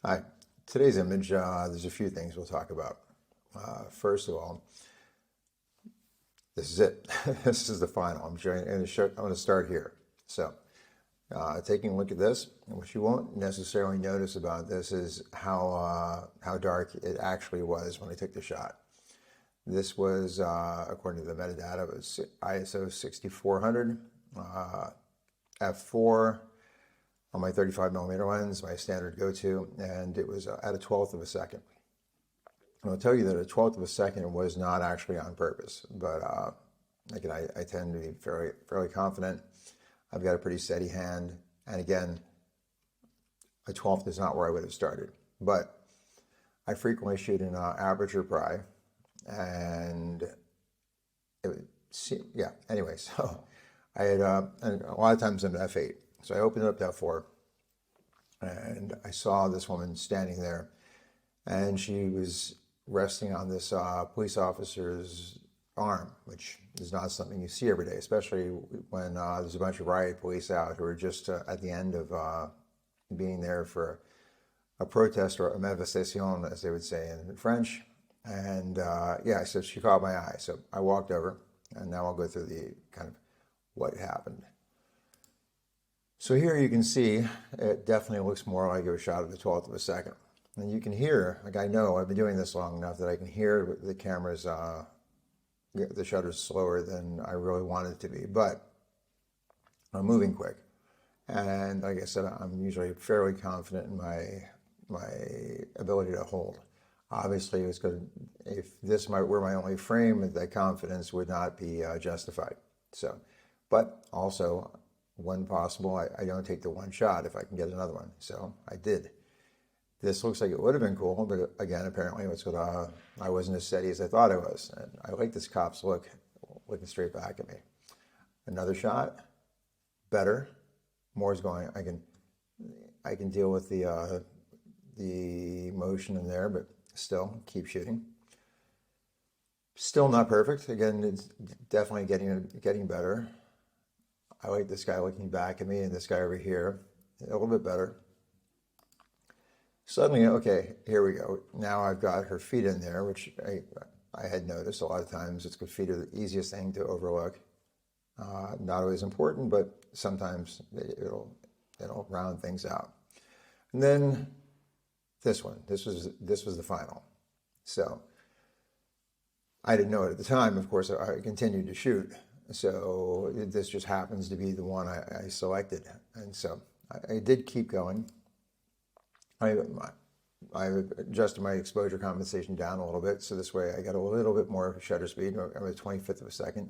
Hi. Today's image, there's a few things we'll talk about. First of all, this is it. This is the final. I'm going to start here. So, taking a look at this, what you won't necessarily notice about this is how dark it actually was when I took the shot. This was, according to the metadata, it was ISO 6400, f4. On my 35mm lens, my standard go-to, and it was at a 1/12 of a second. And I'll tell you that a 1/12 of a second was not actually on purpose, but again, I tend to be fairly confident. I've got a pretty steady hand, and again, a 1/12 is not where I would have started. But I frequently shoot in aperture pry, and it would seem, yeah. Anyway, so I had and a lot of times I'm at f8. So I opened it up to f4, and I saw this woman standing there, and she was resting on this police officer's arm, which is not something you see every day, especially when there's a bunch of riot police out who are just at the end of being there for a protest, or a manifestation, as they would say in French. And yeah, so she caught my eye. So I walked over, and now I'll go through the kind of what happened. So here you can see it definitely looks more like it was shot at the 1/12 of a second. And you can hear, like, I know I've been doing this long enough that I can hear the camera's, the shutter's slower than I really want it to be, but I'm moving quick. And like I said, I'm usually fairly confident in my ability to hold. Obviously, it's good if this were my only frame, that confidence would not be justified. So, but also, when possible, I don't take the one shot if I can get another one. So I did. This looks like it would have been cool, but again, apparently I wasn't as steady as I thought I was. And I like this cop's look, looking straight back at me. Another shot, better. More is going. I can deal with the motion in there, but still keep shooting. Still not perfect. Again, it's definitely getting better. I like this guy looking back at me, and this guy over here, a little bit better. Suddenly, okay, here we go. Now I've got her feet in there, which I had noticed a lot of times. It's good. Feet are the easiest thing to overlook. Not always important, but sometimes it'll round things out. And then this one. This was the final. So I didn't know it at the time. Of course, I continued to shoot. So this just happens to be the one I selected. And so I did keep going. I adjusted my exposure compensation down a little bit, so this way I got a little bit more shutter speed. I'm at 1/25 of a second.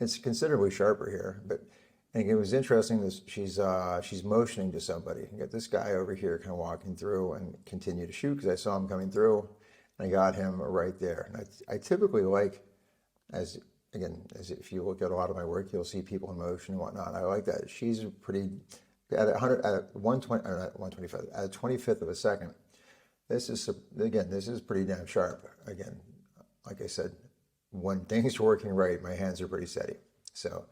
It's considerably sharper here, but I think it was interesting that she's motioning to somebody. You got this guy over here kind of walking through, and continue to shoot because I saw him coming through, and I got him right there. And I typically like, as if you look at a lot of my work, you'll see people in motion and whatnot. I like that. She's pretty, at 1/25 of a second. This is pretty damn sharp. Again, like I said, when things are working right, my hands are pretty steady. So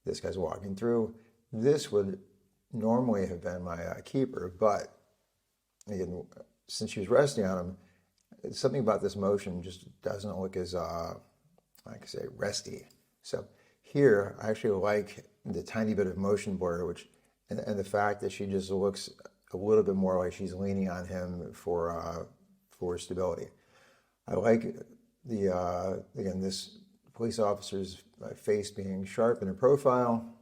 this guy's walking through. This would normally have been my keeper, but again, since she was resting on him, something about this motion just doesn't look as like I say, resty. So here, I actually like the tiny bit of motion border, and the fact that she just looks a little bit more like she's leaning on him for stability. I like again, this police officer's face being sharp in her profile,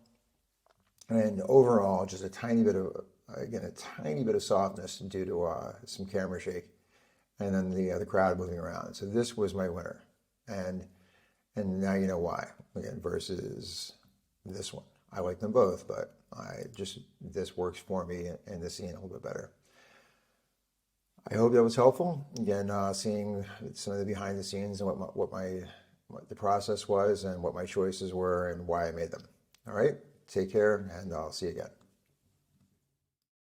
and overall, just a tiny bit of softness due to some camera shake, and then the crowd moving around. So this was my winner, and now you know why, again, versus this one. I like them both, but this works for me in the scene a little bit better. I hope that was helpful. Again, seeing some of the behind the scenes and what the process was, and what my choices were, and why I made them. All right, take care, and I'll see you again.